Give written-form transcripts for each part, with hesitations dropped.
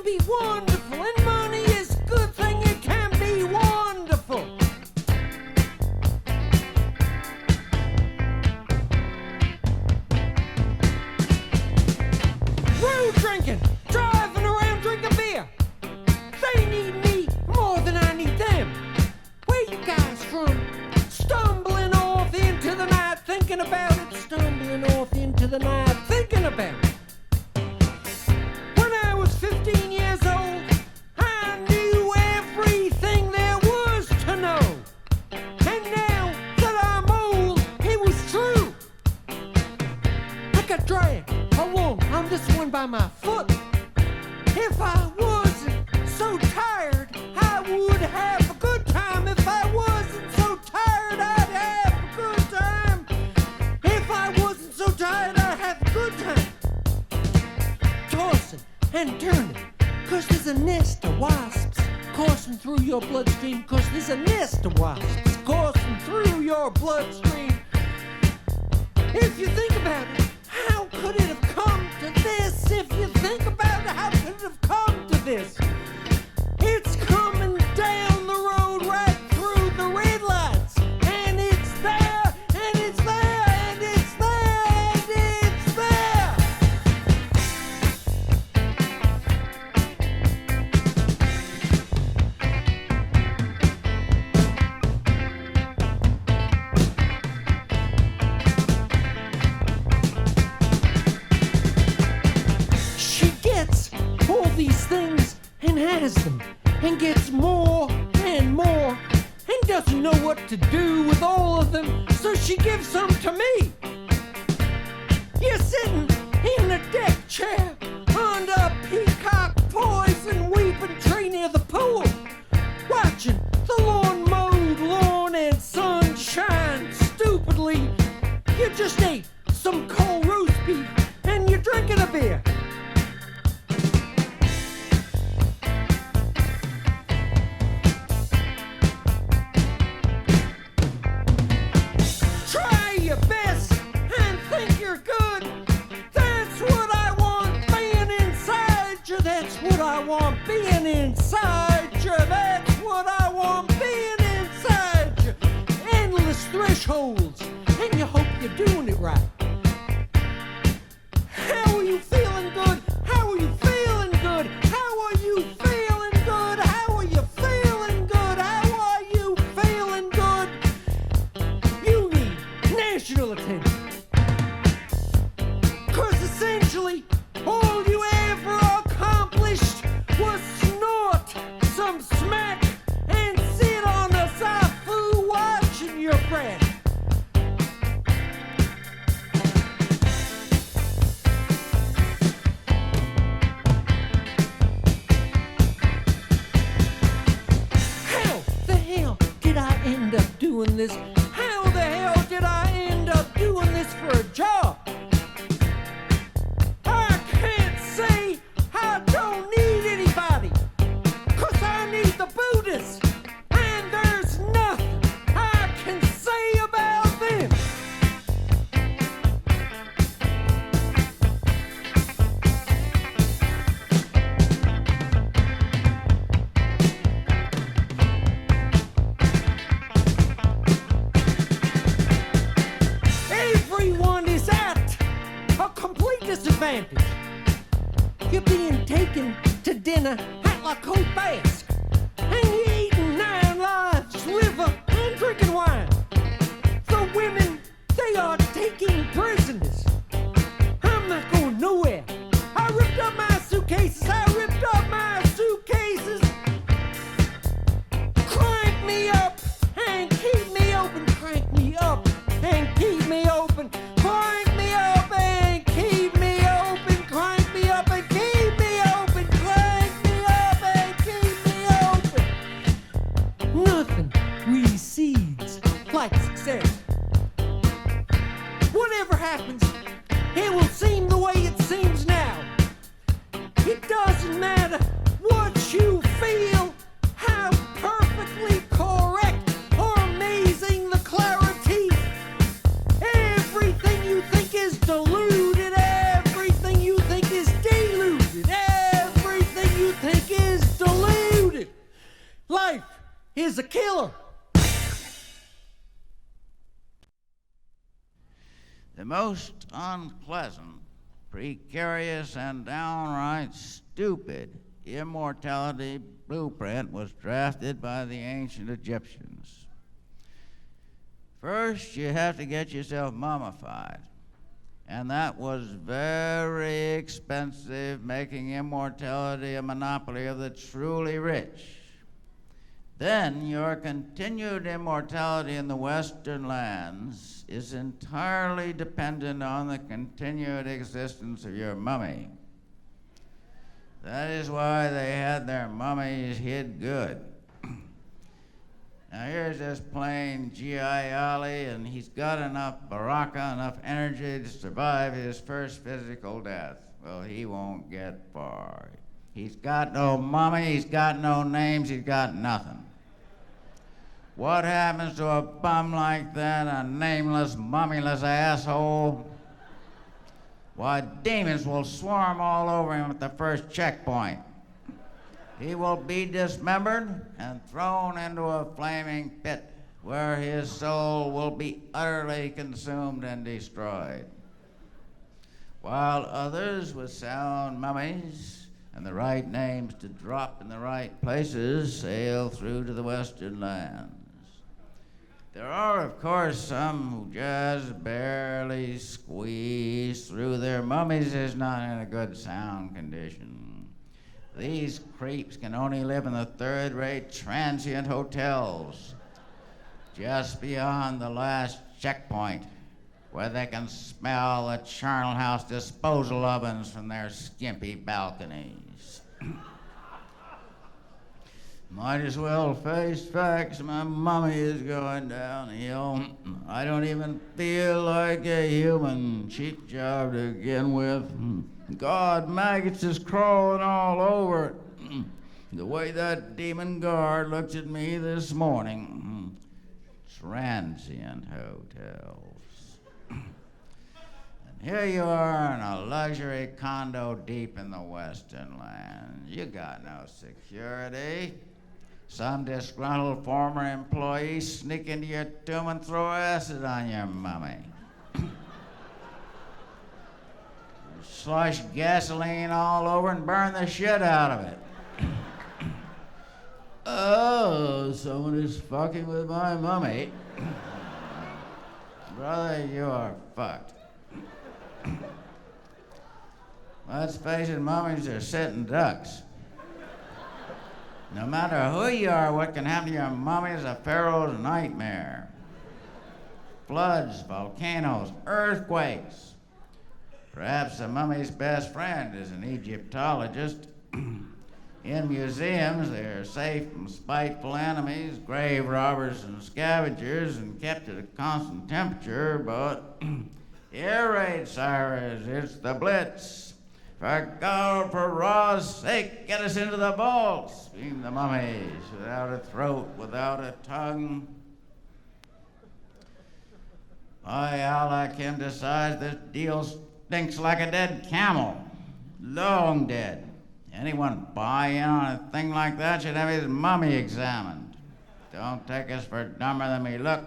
can be wonderful, and money is a good thing, it can be wonderful. Road drinking, driving around drinking beer. They need me more than I need them. Where you guys from? Stumbling off into the night, thinking about it. Stumbling off into the night, thinking about it. When I was 15 years old, I knew everything there was to know. And now that I'm old, it was true. I got dragged along on this one by my foot. If I wasn't so tired, I would have a good time. If I wasn't so tired, I'd have a good time. If I wasn't so tired, I'd have a good time. Tossing and turning, 'cause there's a nest of wasps coursing through your bloodstream. 'Cause there's a nest of wasps coursing through your bloodstream. If you think about it, how could it have come to this? If you think about it, how could it have come to this? It's coming down the road right through the red lights. And it's there, and it's there, and it's there, and it's there. She gets all these things and has them and gets more and more and doesn't know what to do with all of them, so she gives some to me. You're sitting in a deck chair under peacock poison weeping tree near the pool, watching the lawn mowed lawn and sunshine stupidly. You just ate some cold roast beef and you're drinking a beer. Try your best and think you're good. That's what I want being inside you. That's what I want being inside you. That's what I want being inside you. Endless thresholds, and you hope you're doing it right. How are you feeling good? How are you feeling good? How are you feeling good? How are you feeling good? How are you feeling good? You need national attention. 'Cause essentially, all you ever accomplished was snort some smack and sit on a zafu watching your breath. How the hell did I end up doing this? How the hell did I end up doing this for a job? I can't say I don't need anybody, 'cause I need the Buddhists, and there's nothing I can say about them. Everyone is at a complete disadvantage. You're being taken to dinner at La Côte Basque, and you're eating 9 lives, liver, and drinking wine. The women, they are taking prisoners. I'm not going nowhere. I ripped up my suitcases. Crank me up and keep me open. Crank me up and keep me open. Crank me up and keep me open. Crank me up and keep me open. Crank me up and keep me open. Nothing recedes like success. Whatever happens, it will seem the way it seems now. It doesn't matter what you feel, how perfectly correct or amazing the clarity. Everything you think is deluded, everything you think is deluded, everything you is a killer. The most unpleasant, precarious, and downright stupid immortality blueprint was drafted by the ancient Egyptians. First, you have to get yourself mummified, and that was very expensive, making immortality a monopoly of the truly rich. Then your continued immortality in the Western lands is entirely dependent on the continued existence of your mummy. That is why they had their mummies hid good. Now here's this plain G.I. Ali, and he's got enough Baraka, enough energy to survive his first physical death. Well, he won't get far. He's got no mummy, he's got no names, he's got nothing. What happens to a bum like that, a nameless, mummyless asshole? Why, demons will swarm all over him at the first checkpoint. He will be dismembered and thrown into a flaming pit where his soul will be utterly consumed and destroyed. While others with sound mummies and the right names to drop in the right places sail through to the Western lands. There are, of course, some who just barely squeeze through. Their mummies is not in a good sound condition. These creeps can only live in the third-rate transient hotels just beyond the last checkpoint, where they can smell the charnel house disposal ovens from their skimpy balconies. Might as well face facts. My mummy is going downhill. I don't even feel like a human. Cheap job to begin with. God, maggots is crawling all over it. The way that demon guard looked at me this morning. Transient hotels. And here you are in a luxury condo deep in the Western land. You got no security. Some disgruntled former employee sneak into your tomb and throw acid on your mummy. Slush gasoline all over and burn the shit out of it. Oh, someone is fucking with my mummy. Brother, you are fucked. Let's face it, mummies are sitting ducks. No matter who you are, what can happen to your mummy is a pharaoh's nightmare. Floods, volcanoes, earthquakes. Perhaps a mummy's best friend is an Egyptologist. In museums, they're safe from spiteful enemies, grave robbers and scavengers, and kept at a constant temperature, but air raid, Cyrus, it's the Blitz. For God, for Ra's sake, get us into the vaults, screamed the mummies, without a throat, without a tongue. By Allah, Kim decides this deal stinks like a dead camel, long dead. Anyone buy in on a thing like that should have his mummy examined. Don't take us for dumber than we look.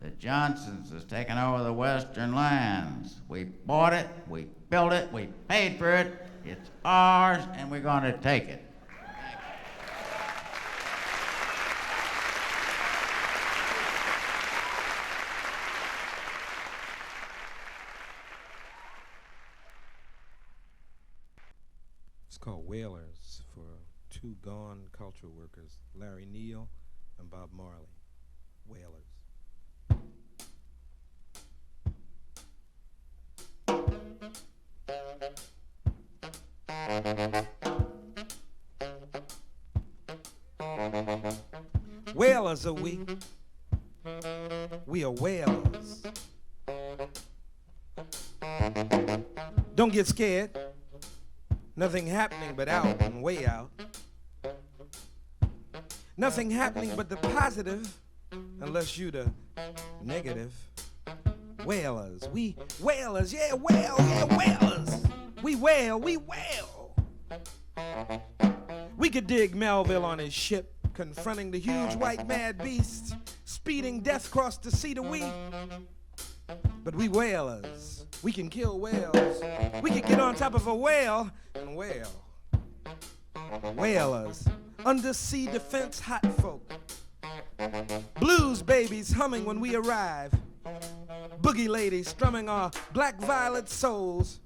The Johnsons has taken over the Western lands. We bought it, we built it, we paid for it. It's ours, and we're going to take it. It's called Wailers for two gone cultural workers, Larry Neal and Bob Marley. Wailers. Wailers are we. We are wailers. Don't get scared. Nothing happening but out and way out. Nothing happening but the positive, unless you the negative. Wailers, we wailers, yeah, wail, yeah, wailers. We wail, we wail. We could dig Melville on his ship, confronting the huge white mad beast, speeding death across the sea to we. But we whalers, we can kill whales. We can get on top of a whale and wail. Whalers, undersea defense hot folk. Blues babies humming when we arrive. Boogie ladies strumming our black violet souls.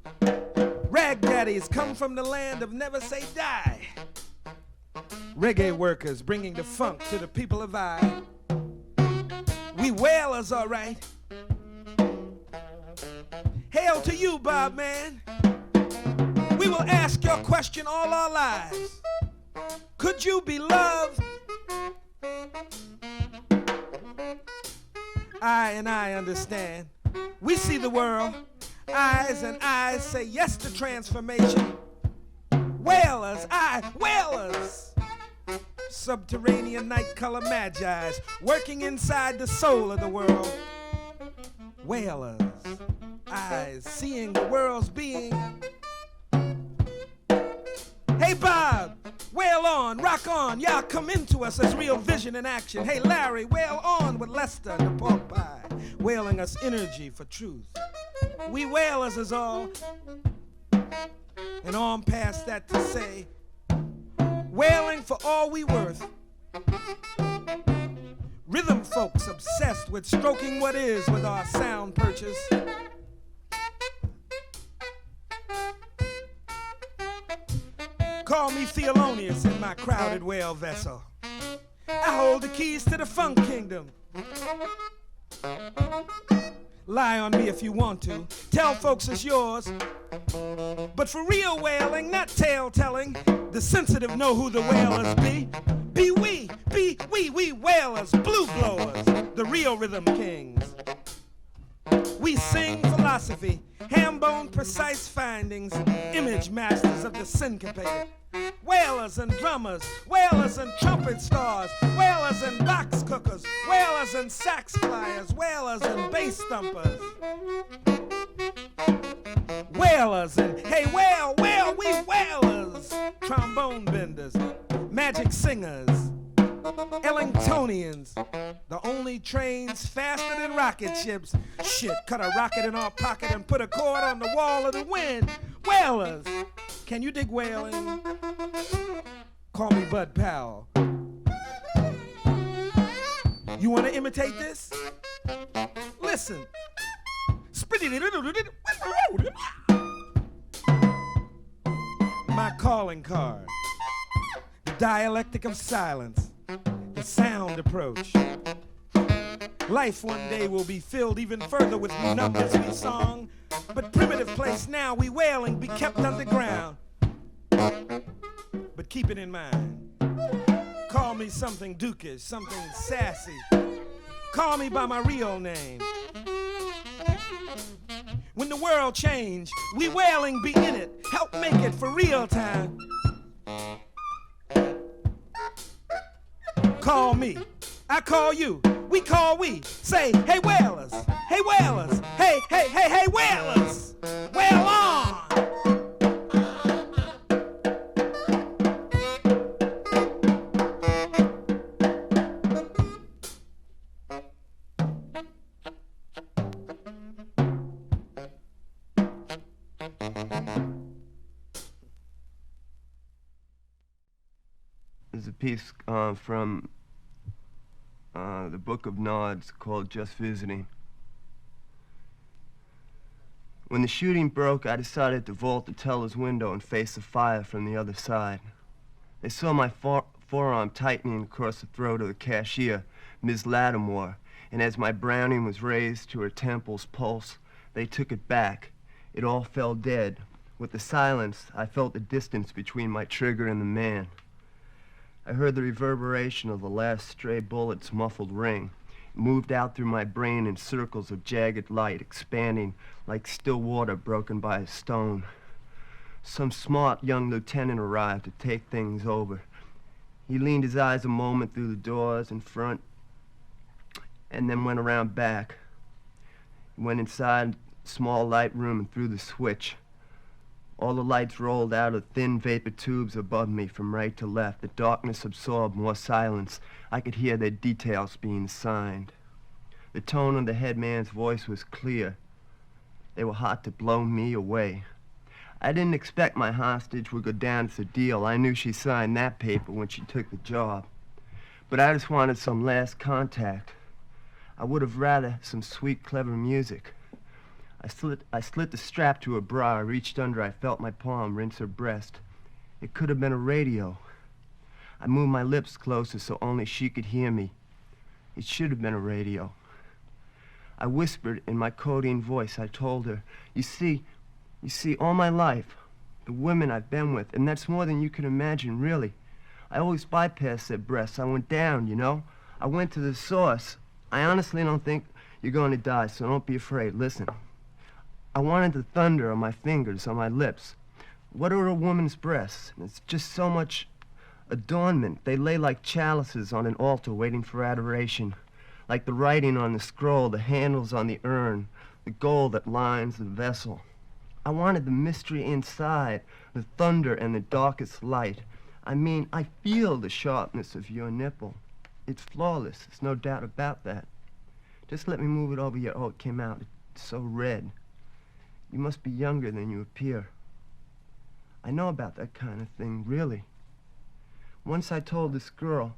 Rag daddies come from the land of never say die. Reggae workers bringing the funk to the people of I. We whalers, all right. Hail to you, Bob man. We will ask your question all our lives. Could you be loved? I understand. We see the world. Eyes and eyes say yes to transformation. Whalers, whalers. Subterranean night color magi's working inside the soul of the world. Whalers, eyes seeing the world's being. Hey Bob, wail on, rock on, y'all come into us as real vision in action. Hey Larry, wail on with Lester, the pork pie, wailing us energy for truth. We whalers is all, and on past that to say, wailing for all we worth. Rhythm folks obsessed with stroking what is with our sound purchase. Call me Theolonius in my crowded whale vessel. I hold the keys to the funk kingdom. Lie on me if you want to. Tell folks it's yours. But for real whaling, not tale telling, the sensitive know who the whalers be. Be we whalers, blue blowers, the real rhythm kings. We sing philosophy, ham-bone precise findings, image masters of the syncopated. Whalers and drummers, whalers and trumpet stars, whalers and box cookers, whalers and sax flyers, whalers and bass thumpers. Whalers and hey whale, we whalers, trombone benders, magic singers, Ellingtonians, the only trains faster than rocket ships. Shit, cut a rocket in our pocket and put a cord on the wall of the wind. Whalers, can you dig whaling? Call me Bud Powell. You want to imitate this? Listen. My calling card. The dialectic of silence. The sound approach. Life one day will be filled even further with new numbers we song. But primitive place now, we wailing be kept underground. But keep it in mind. Call me something dukish, something sassy. Call me by my real name. When the world change, we wailing be in it. Help make it for real time. Call me, I call you, we call we. Say, hey whalers, hey whalers, hey whalers, whale on. There's a piece from the Book of Nods called Just Visiting. When the shooting broke, I decided to vault the teller's window and face the fire from the other side. They saw my forearm tightening across the throat of the cashier, Ms. Lattimore, and as my Browning was raised to her temple's pulse, they took it back. It all fell dead. With the silence, I felt the distance between my trigger and the man. I heard the reverberation of the last stray bullet's muffled ring. It moved out through my brain in circles of jagged light, expanding like still water broken by a stone. Some smart young lieutenant arrived to take things over. He leaned his eyes a moment through the doors in front and then went around back. He went inside a small light room and threw the switch. All the lights rolled out of thin vapor tubes above me from right to left. The darkness absorbed more silence. I could hear their details being signed. The tone of the headman's voice was clear. They were hot to blow me away. I didn't expect my hostage would go down as a deal. I knew she signed that paper when she took the job. But I just wanted some last contact. I would have rather some sweet, clever music. I slit the strap to her bra. I reached under. I felt my palm rinse her breast. It could have been a radio. I moved my lips closer so only she could hear me. It should have been a radio. I whispered in my codeine voice. I told her, you see, all my life, the women I've been with, and that's more than you can imagine, really. I always bypassed their breasts. I went down, you know. I went to the source. I honestly don't think you're going to die, so don't be afraid. Listen. I wanted the thunder on my fingers, on my lips. What are a woman's breasts? It's just so much adornment. They lay like chalices on an altar waiting for adoration. Like the writing on the scroll, the handles on the urn, the gold that lines the vessel. I wanted the mystery inside, the thunder and the darkest light. I mean, I feel the sharpness of your nipple. It's flawless, there's no doubt about that. Just let me move it over here. Oh, it came out. It's so red. You must be younger than you appear. I know about that kind of thing, really. Once I told this girl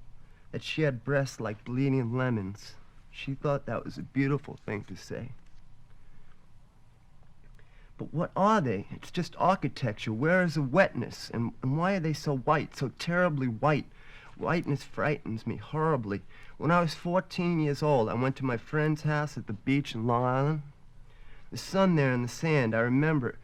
that she had breasts like bleeding lemons. She thought that was a beautiful thing to say. But what are they? It's just architecture. Where is the wetness? And why are they so white, so terribly white? Whiteness frightens me horribly. When I was 14 years old, I went to my friend's house at the beach in Long Island. The sun there in the sand, I remember.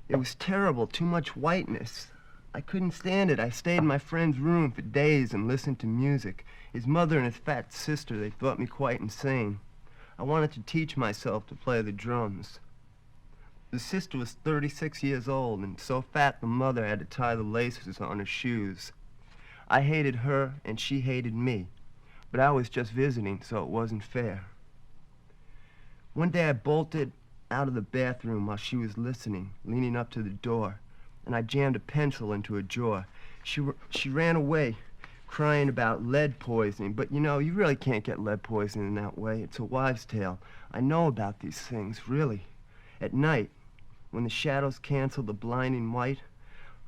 It was terrible, too much whiteness. I couldn't stand it. I stayed in my friend's room for days and listened to music. His mother and his fat sister, they thought me quite insane. I wanted to teach myself to play the drums. The sister was 36 years old and so fat the mother had to tie the laces on her shoes. I hated her and she hated me, but I was just visiting, so it wasn't fair. One day I bolted out of the bathroom while she was listening, leaning up to the door, and I jammed a pencil into her jaw. She ran away, crying about lead poisoning, but you know, you really can't get lead poisoning that way. It's a wives' tale. I know about these things, really. At night, when the shadows cancel the blinding white,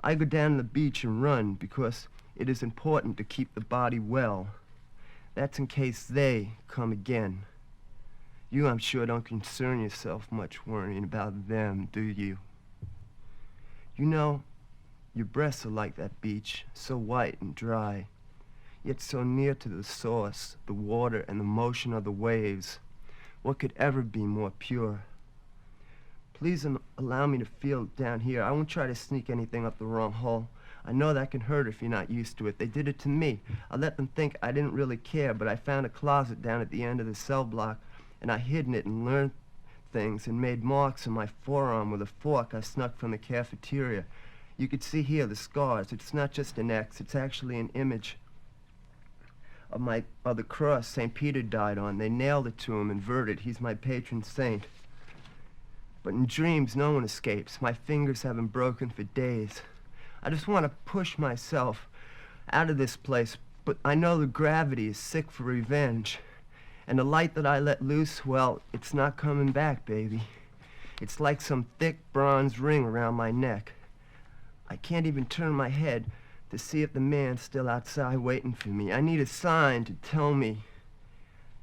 I go down to the beach and run because it is important to keep the body well. That's in case they come again. You, I'm sure, don't concern yourself much worrying about them, do you? You know, your breasts are like that beach, so white and dry, yet so near to the source, the water and the motion of the waves. What could ever be more pure? Please allow me to feel down here. I won't try to sneak anything up the wrong hole. I know that can hurt if you're not used to it. They did it to me. I let them think I didn't really care, but I found a closet down at the end of the cell block, and I hid in it and learned things and made marks on my forearm with a fork I snuck from the cafeteria. You could see here the scars. It's not just an X, it's actually an image of the cross St. Peter died on. They nailed it to him inverted. He's my patron saint. But in dreams, no one escapes. My fingers have been broken for days. I just want to push myself out of this place, but I know the gravity is sick for revenge. And the light that I let loose, well, it's not coming back, baby. It's like some thick bronze ring around my neck. I can't even turn my head to see if the man's still outside waiting for me. I need a sign to tell me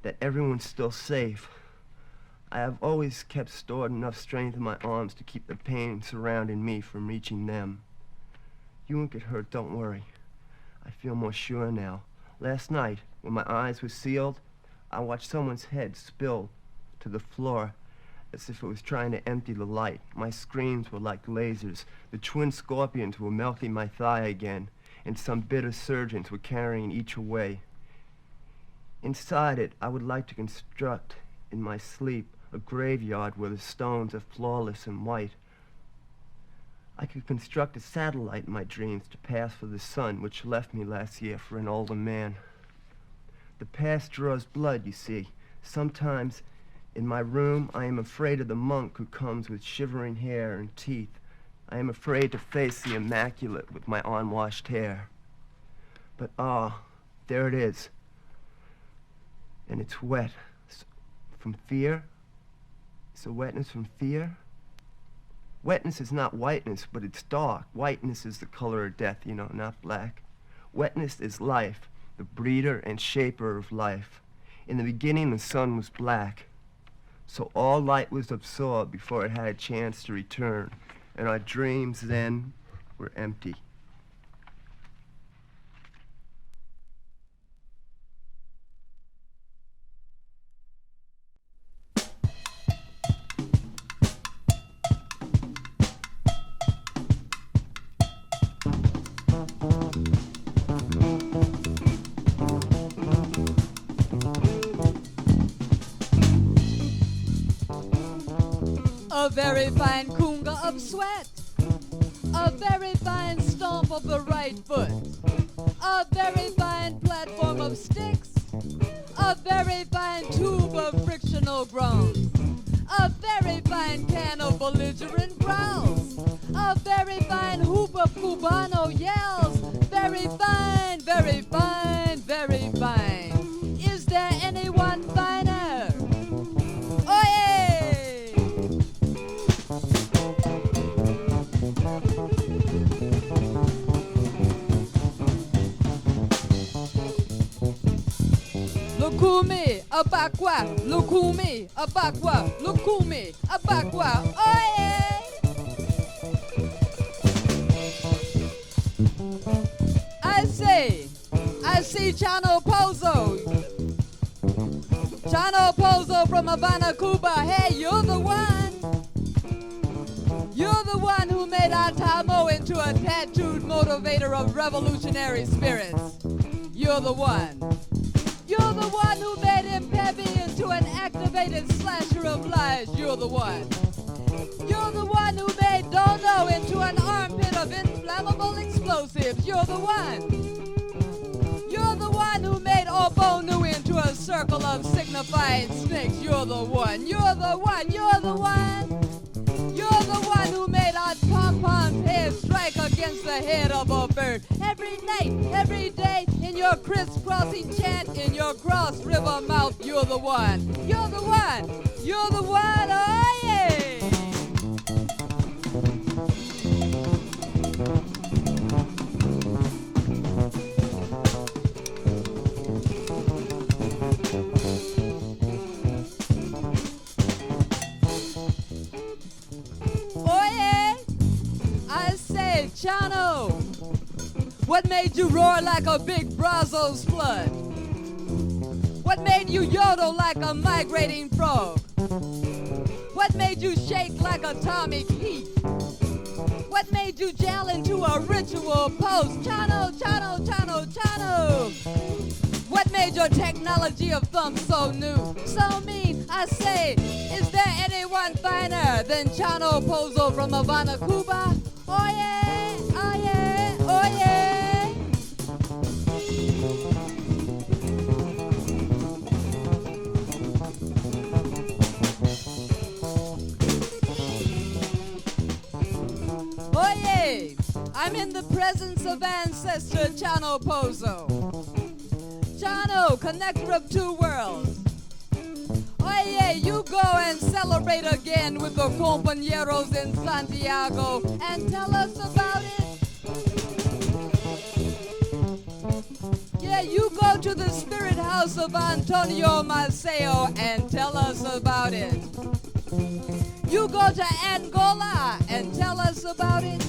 that everyone's still safe. I have always kept stored enough strength in my arms to keep the pain surrounding me from reaching them. You won't get hurt, don't worry. I feel more sure now. Last night, when my eyes were sealed, I watched someone's head spill to the floor as if it was trying to empty the light. My screams were like lasers. The twin scorpions were melting my thigh again, and some bitter surgeons were carrying each away. Inside it, I would like to construct, in my sleep, a graveyard where the stones are flawless and white. I could construct a satellite in my dreams to pass for the sun, which left me last year for an older man. The past draws blood, you see. Sometimes, in my room, I am afraid of the monk who comes with shivering hair and teeth. I am afraid to face the immaculate with my unwashed hair. But there it is. And it's wet. From fear? Is the wetness from fear? Wetness is not whiteness, but it's dark. Whiteness is the color of death, not black. Wetness is life, the breeder and shaper of life. In the beginning, the sun was black. So all light was absorbed before it had a chance to return. And our dreams then were empty. A very fine kunga of sweat, a very fine stomp of the right foot, a very fine platform of sticks, a very fine tube of frictional groans, a very fine can of belligerent growls, a very fine hoop of cubano yells, very fine, very fine, very fine. Is there anyone finer? Oye! Lukumi, abakwa, lukumi, abakwa, lukumi, abakwa, oye! I see Chano Pozo. Chano Pozo from Havana, Cuba. Hey, you're the one. You're the one who made Atamo into a tattooed motivator of revolutionary spirits. You're the one. You're the one who made him Pepe into an activated slasher of lies. You're the one. You're the one who made Dodo into an armpit of inflammable explosives. You're the one. You're the one who made Obonu into a circle of signifying snakes. You're the one. You're the one. You're the one. You're the one who made our pom-pom's head strike against the head of a bird. Every night, every day, in your crisscrossing chant, in your cross river mouth, you're the one. You're the one. You're the one. Oh, yeah. Chano, what made you roar like a big Brazos flood? What made you yodel like a migrating frog? What made you shake like atomic heat? What made you gel into a ritual pose? Chano, Chano, Chano, Chano. What made your technology of thumb so new, so mean? I say, is there anyone finer than Chano Pozo from Havana, Cuba? Oh yeah, oh yeah, oh yeah. Oh yeah, I'm in the presence of ancestor Chano Pozo. Chano, connector of two worlds. Oh yeah, you go and celebrate again with the compañeros in Santiago and tell us about it. Yeah, you go to the spirit house of Antonio Maceo and tell us about it. You go to Angola and tell us about it.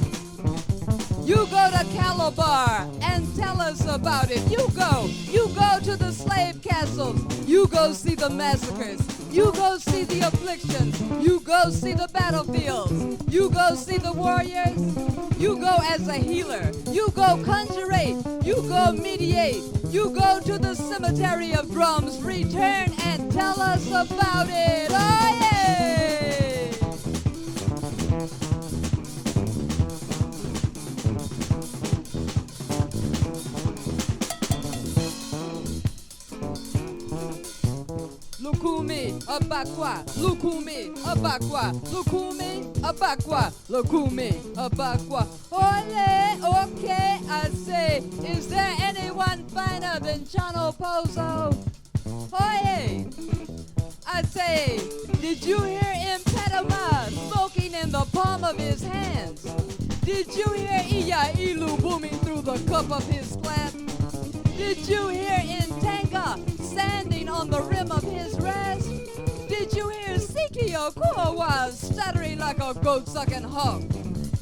You go to Calabar and tell us about it. You go to the slave castles. You go see the massacres. You go see the afflictions. You go see the battlefields. You go see the warriors. You go as a healer. You go conjurate. You go mediate. You go to the cemetery of drums. Return and tell us about it. Oh yeah! Lukumi, abakwa, lukumi, abakwa, lukumi, abakwa, lukumi, abakwa. Ole, okay, I say, is there anyone finer than Chano Pozo? Oye, I say, did you hear Impedima smoking in the palm of his hands? Did you hear Iya Ilu booming through the cup of his glass? Did you hear Intanga standing on the rim of his rest? Did you hear Sikio Kuawa stuttering like a goat-sucking hawk?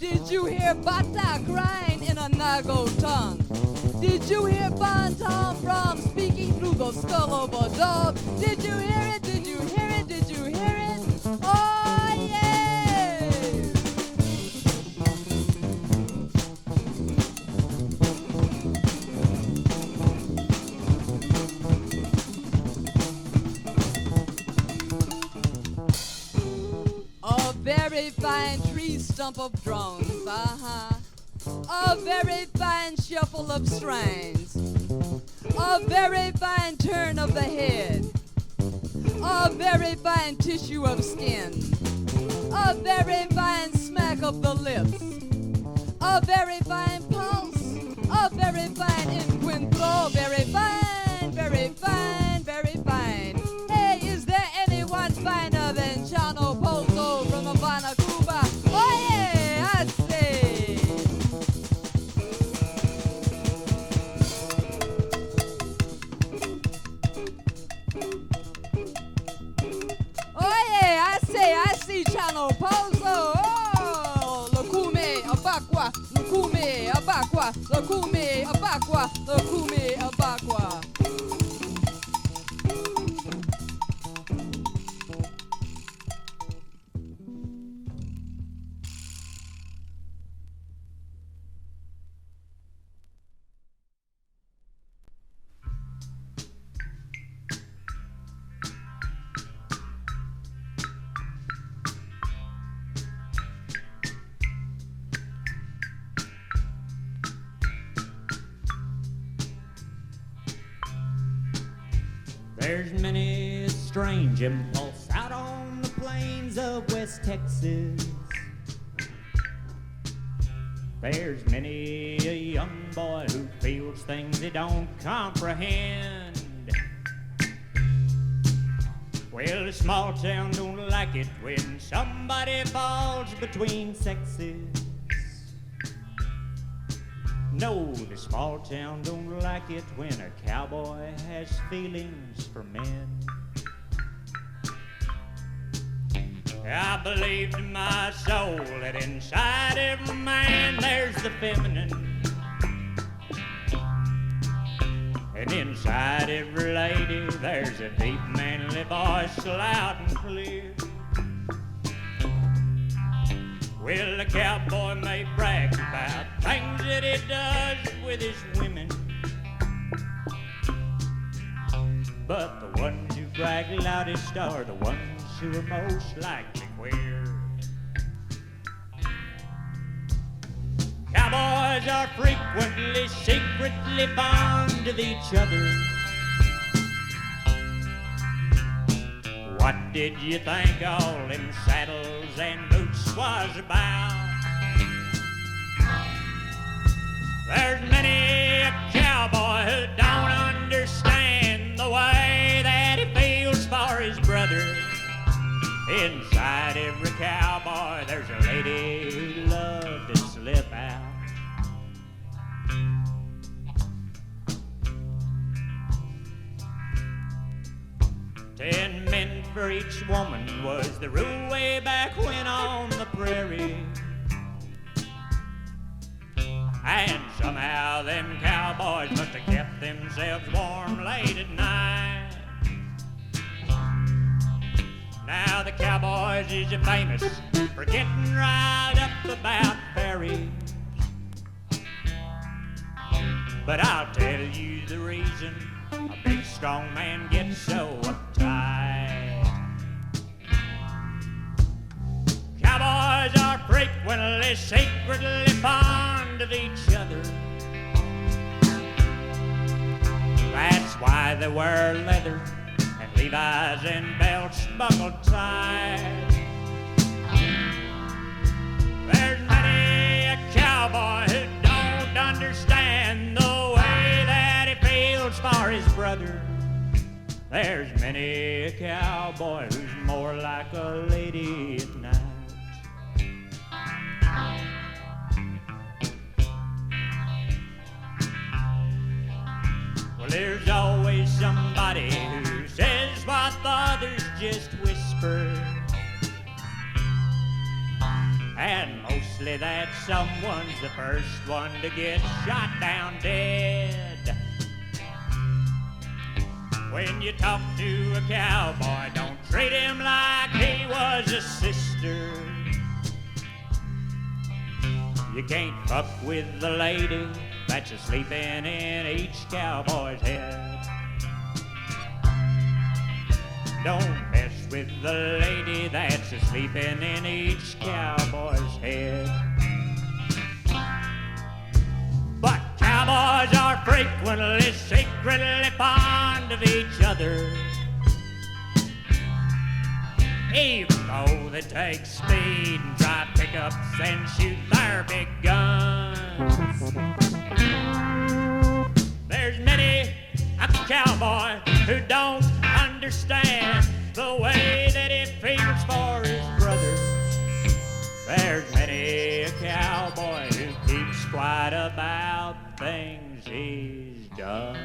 Did you hear Bata crying in a Nago tongue? Did you hear Bantam Bram speaking through the skull of a dog? Did you hear it? Did you hear it? Did you hear it? Oh, yeah! A very fine tree stump of drones, A very fine shuffle of strains. A very fine turn of the head. A very fine tissue of skin. A very fine smack of the lips. A very fine pulse. A very fine encuentro. Very fine, very fine, very fine. Hey, is there anyone finer than Chano Pozo from Havana, Cuba? Oh yeah, I say. Oh yeah, I see Chano Pozo. Oh, Lakume, Abakwa, Lakume, Abakwa, Lakume, Abakwa, Lakume, Abakwa. There's many a strange impulse out on the plains of West Texas. There's many a young boy who feels things he don't comprehend. Well, a small town don't like it when somebody falls between sexes. No, the small town don't like it when a cowboy has feelings for men. I believe in my soul that inside every man there's the feminine, and inside every lady there's a deep manly voice loud and clear. Well, the cowboy may brag about things that he does with his women, but the ones who brag loudest are the ones who are most likely queer. Cowboys are frequently secretly fond of each other. What did you think all them saddles and boots was about? There's many a cowboy who don't understand the way that he feels for his brother. Inside every cowboy there's a lady who loves to slip out. 10 men for each woman was the rule way back when on the prairie. And somehow them cowboys must have kept themselves warm late at night. Now the cowboys is famous for getting riled up about fairies. But I'll tell you the reason a big strong man gets so uptight. Cowboys are frequently secretly fond of each other. That's why they wear leather and Levi's and belts buckled tight. There's many a cowboy who don't understand the way that he feels for his brother. There's many a cowboy who's more like a lady at night. Well, there's always somebody who says what the others just whisper. And mostly that someone's the first one to get shot down dead. When you talk to a cowboy, don't treat him like he was a sister. You can't fuck with the lady that's a-sleeping in each cowboy's head. Don't mess with the lady that's a-sleeping in each cowboy's head. But cowboys are frequently secretly fond of each other, even though they take speed and drive pickups and shoot their big guns. There's many a cowboy who don't understand the way that he feels for his brother. There's many a cowboy who keeps quiet about things he's done.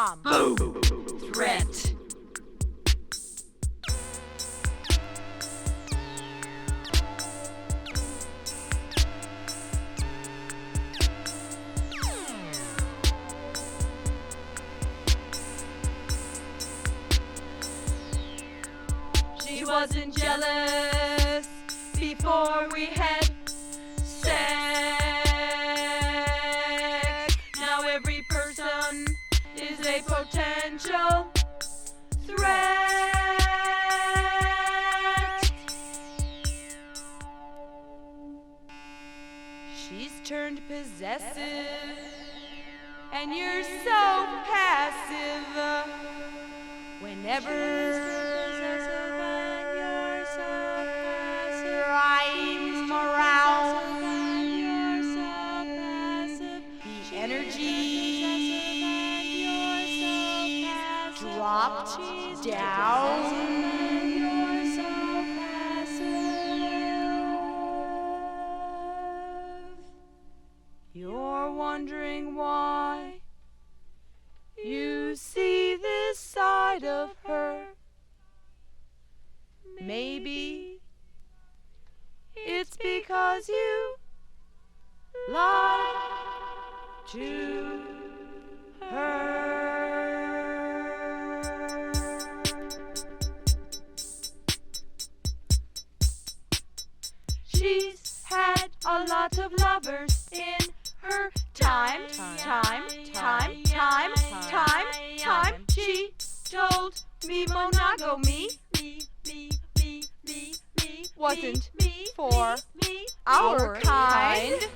bomb. Boom. Threat. She wasn't jealous before we had sex. Now every person is a potential threat. She's turned possessive, and you're so passive. Whenever I'm around, the energy dropped down. You're wondering why you see this side of her. Maybe it's because you lie to her. She's had a lot of lovers in her time. She told me monogamy wasn't for our kind.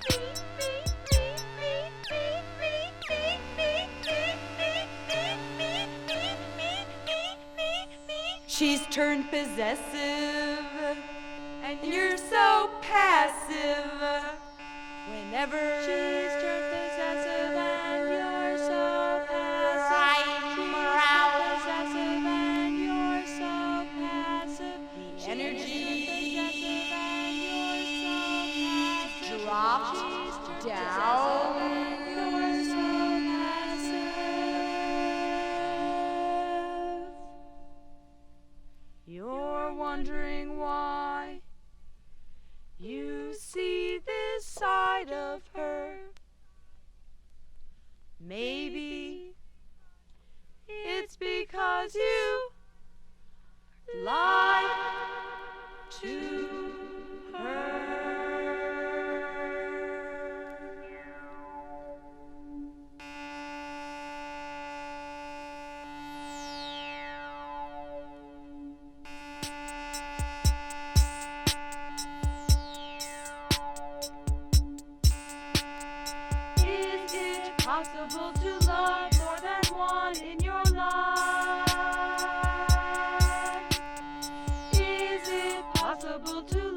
She's turned possessive, and you're so passive. Whenever she's turned possessive, and you're so passive. I'm around, possessive, and you're so passive. The energy dropped down. You're so passive. You're wondering why you see this side of her. Maybe it's because you lie to her. Is it possible to love more than one in your life? Is it possible to